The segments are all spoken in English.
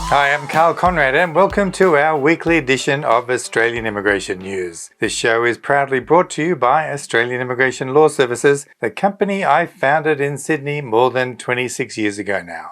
Hi, I'm Karl Konrad and welcome to our weekly edition of Australian Immigration News. This show is proudly brought to you by Australian Immigration Law Services, the company I founded in Sydney more than 26 years ago now.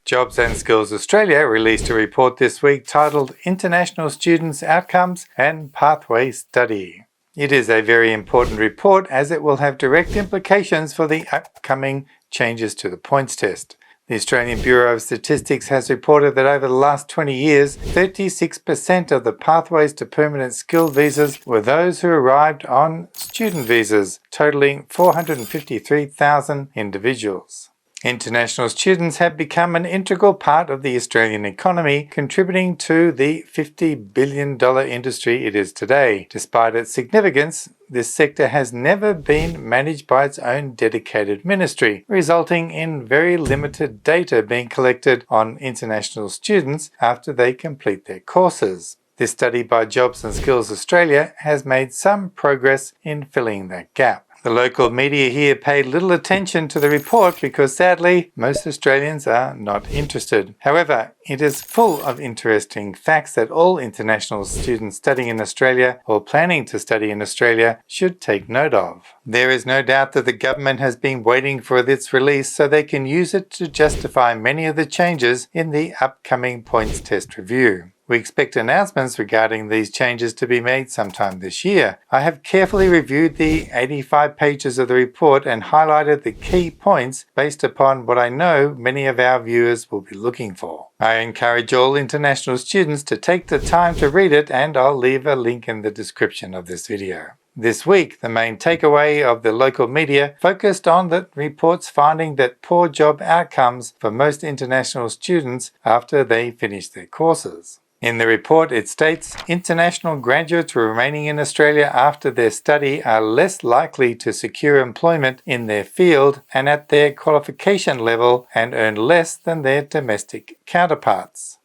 Jobs and Skills Australia released a report this week titled International Students' Outcomes and Pathway Study. It is a very important report as it will have direct implications for the upcoming changes to the points test. The Australian Bureau of Statistics has reported that over the last 20 years, 36% of the pathways to permanent skilled visas were those who arrived on student visas, totaling 453,000 individuals. International students have become an integral part of the Australian economy, contributing to the $50 billion industry it is today. Despite its significance, this sector has never been managed by its own dedicated ministry, resulting in very limited data being collected on international students after they complete their courses. This study by Jobs and Skills Australia has made some progress in filling that gap. The local media here paid little attention to the report because sadly most Australians are not interested. However, it is full of interesting facts that all international students studying in Australia or planning to study in Australia should take note of. There is no doubt that the government has been waiting for its release so they can use it to justify many of the changes in the upcoming points test review. We expect announcements regarding these changes to be made sometime this year. I have carefully reviewed the 85 pages of the report and highlighted the key points based upon what I know many of our viewers will be looking for. I encourage all international students to take the time to read it, and I'll leave a link in the description of this video. This week, the main takeaway of the local media focused on the report's finding that poor job outcomes for most international students after they finish their courses. In the report, it states international graduates remaining in Australia after their study are less likely to secure employment in their field and at their qualification level and earn less than their domestic counterparts.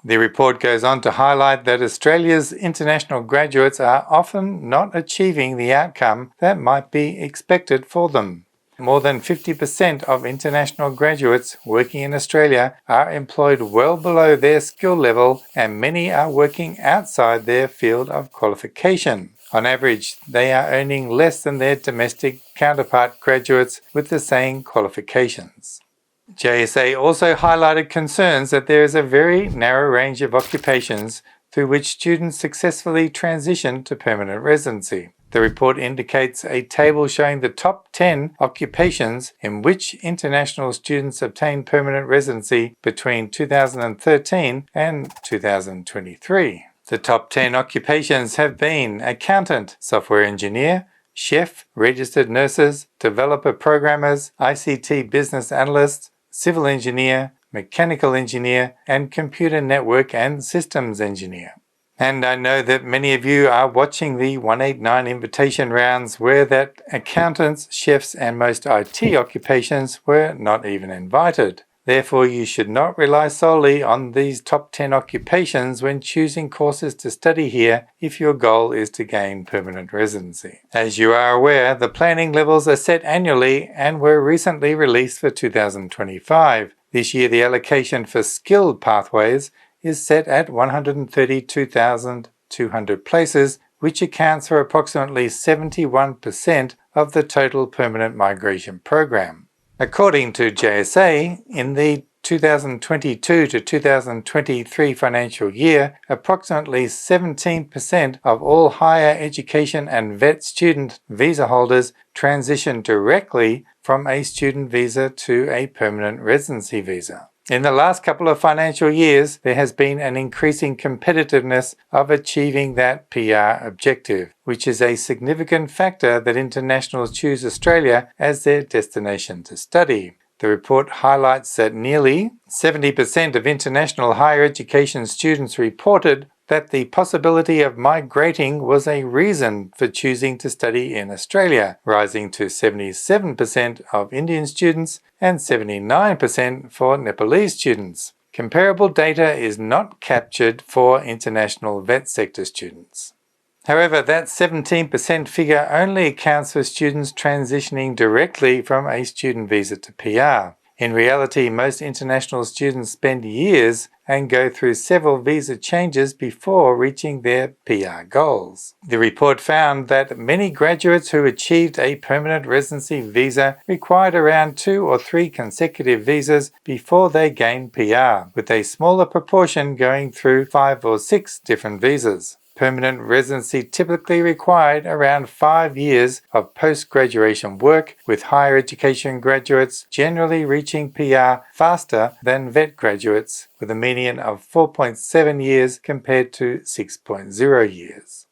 The report goes on to highlight that Australia's international graduates are often not achieving the outcome that might be expected for them. More than 50% of international graduates working in Australia are employed well below their skill level, and many are working outside their field of qualification. On average, they are earning less than their domestic counterpart graduates with the same qualifications. JSA also highlighted concerns that there is a very narrow range of occupations through which students successfully transition to permanent residency. The report indicates a table showing the top 10 occupations in which international students obtained permanent residency between 2013 and 2023. The top 10 occupations have been accountant, software engineer, chef, registered nurses, developer programmers, ICT business analysts, civil engineer, mechanical engineer, and computer network and systems engineer. And I know that many of you are watching the 189 invitation rounds where that accountants, chefs, and most IT occupations were not even invited. Therefore, you should not rely solely on these top 10 occupations when choosing courses to study here if your goal is to gain permanent residency. As you are aware, the planning levels are set annually and were recently released for 2025. This year, the allocation for skilled pathways is set at 132,200 places, which accounts for approximately 71% of the total permanent migration program. According to JSA, in the 2022 to 2023 financial year, approximately 17% of all higher education and vet student visa holders transition directly from a student visa to a permanent residency visa. In the last couple of financial years, there has been an increasing competitiveness of achieving that PR objective, which is a significant factor that internationals choose Australia as their destination to study. The report highlights that nearly 70% of international higher education students reported that the possibility of migrating was a reason for choosing to study in Australia, rising to 77% of Indian students and 79% for Nepalese students. Comparable data is not captured for international vet sector students. However, that 17% figure only accounts for students transitioning directly from a student visa to PR. In reality, most international students spend years and go through several visa changes before reaching their PR goals. The report found that many graduates who achieved a permanent residency visa required around 2 or 3 consecutive visas before they gained PR, with a smaller proportion going through 5 or 6 different visas. Permanent residency typically required around 5 years of post-graduation work, with higher education graduates generally reaching PR faster than vet graduates, with a median of 4.7 years compared to 6.0 years.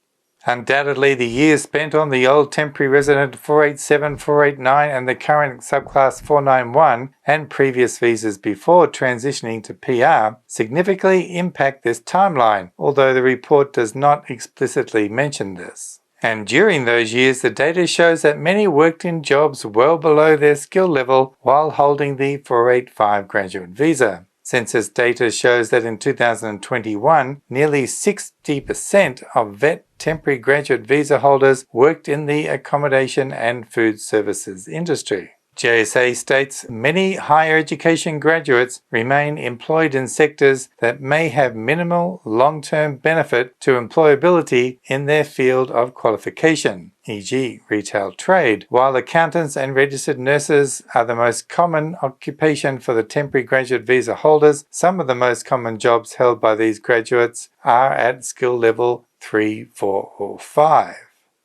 Undoubtedly, the years spent on the old temporary resident 487, 489 and the current subclass 491 and previous visas before transitioning to PR significantly impact this timeline, although the report does not explicitly mention this. And during those years, the data shows that many worked in jobs well below their skill level while holding the 485 graduate visa. Census data shows that in 2021, nearly 60% of vet temporary graduate visa holders worked in the accommodation and food services industry. JSA states many higher education graduates remain employed in sectors that may have minimal long-term benefit to employability in their field of qualification, e.g. retail trade. While accountants and registered nurses are the most common occupation for the temporary graduate visa holders, some of the most common jobs held by these graduates are at skill level 3, 4, or 5.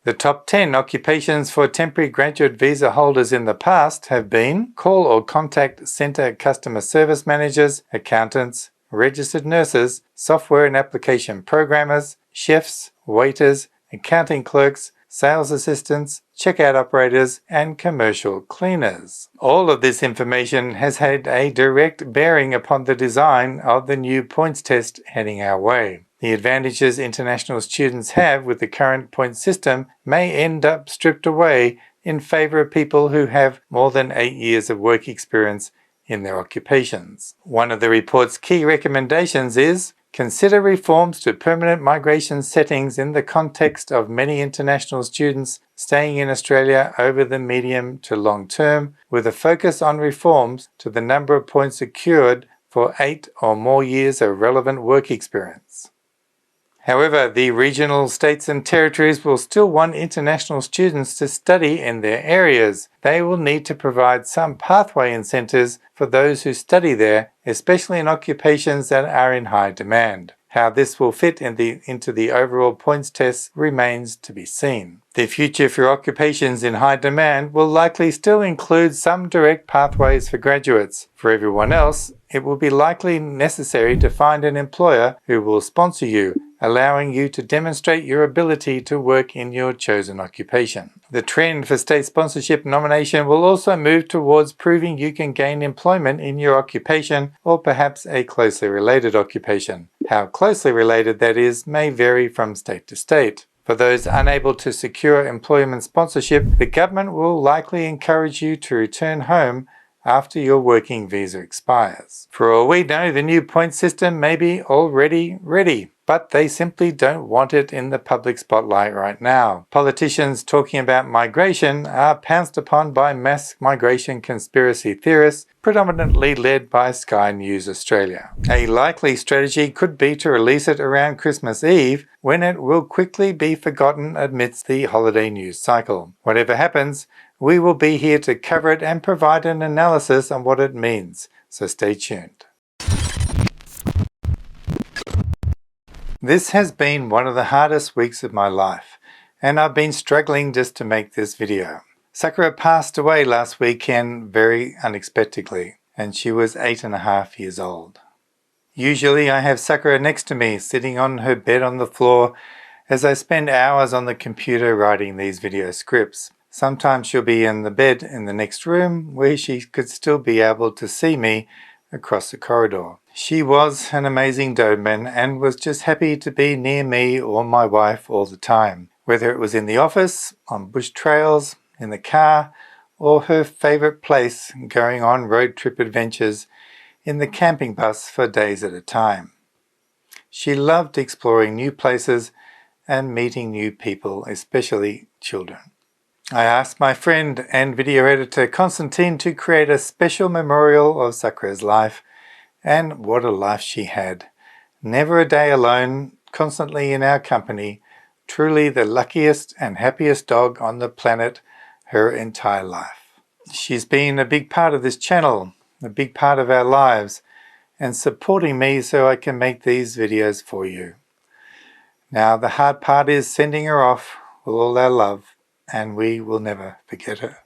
The top 10 occupations for temporary graduate visa holders in the past have been call or contact center customer service managers, accountants, registered nurses, software and application programmers, chefs, waiters, accounting clerks, sales assistants, checkout operators, and commercial cleaners. All of this information has had a direct bearing upon the design of the new points test heading our way. The advantages international students have with the current point system may end up stripped away in favor of people who have more than 8 years of work experience in their occupations. One of the report's key recommendations is consider reforms to permanent migration settings in the context of many international students staying in Australia over the medium to long term, with a focus on reforms to the number of points secured for 8 or more years of relevant work experience. However, the regional states and territories will still want international students to study in their areas. They will need to provide some pathway incentives for those who study there, especially in occupations that are in high demand. How this will fit into the overall points test remains to be seen. The future for occupations in high demand will likely still include some direct pathways for graduates. For everyone else, it will be likely necessary to find an employer who will sponsor you, allowing you to demonstrate your ability to work in your chosen occupation. The trend for state sponsorship nomination will also move towards proving you can gain employment in your occupation or perhaps a closely related occupation. How closely related that is may vary from state to state. For those unable to secure employment sponsorship, the government will likely encourage you to return home after your working visa expires. For all we know, the new point system may be already ready, but they simply don't want it in the public spotlight right now. Politicians talking about migration are pounced upon by mass migration conspiracy theorists, predominantly led by Sky News Australia. A likely strategy could be to release it around Christmas Eve, when it will quickly be forgotten amidst the holiday news cycle. Whatever happens, we will be here to cover it and provide an analysis on what it means, so stay tuned. This has been one of the hardest weeks of my life, and I've been struggling just to make this video. Sakura passed away last weekend very unexpectedly, and she was 8.5 years old. Usually I have Sakura next to me, sitting on her bed on the floor as I spend hours on the computer writing these video scripts. Sometimes she'll be in the bed in the next room where she could still be able to see me across the corridor. She was an amazing Doberman and was just happy to be near me or my wife all the time, whether it was in the office, on bush trails, in the car, or her favourite place going on road trip adventures in the camping bus for days at a time. She loved exploring new places and meeting new people, especially children. I asked my friend and video editor Constantine to create a special memorial of Sakura's life, and what a life she had. Never a day alone, constantly in our company, truly the luckiest and happiest dog on the planet her entire life. She's been a big part of this channel, a big part of our lives, and supporting me so I can make these videos for you. Now the hard part is sending her off with all our love, and we will never forget her.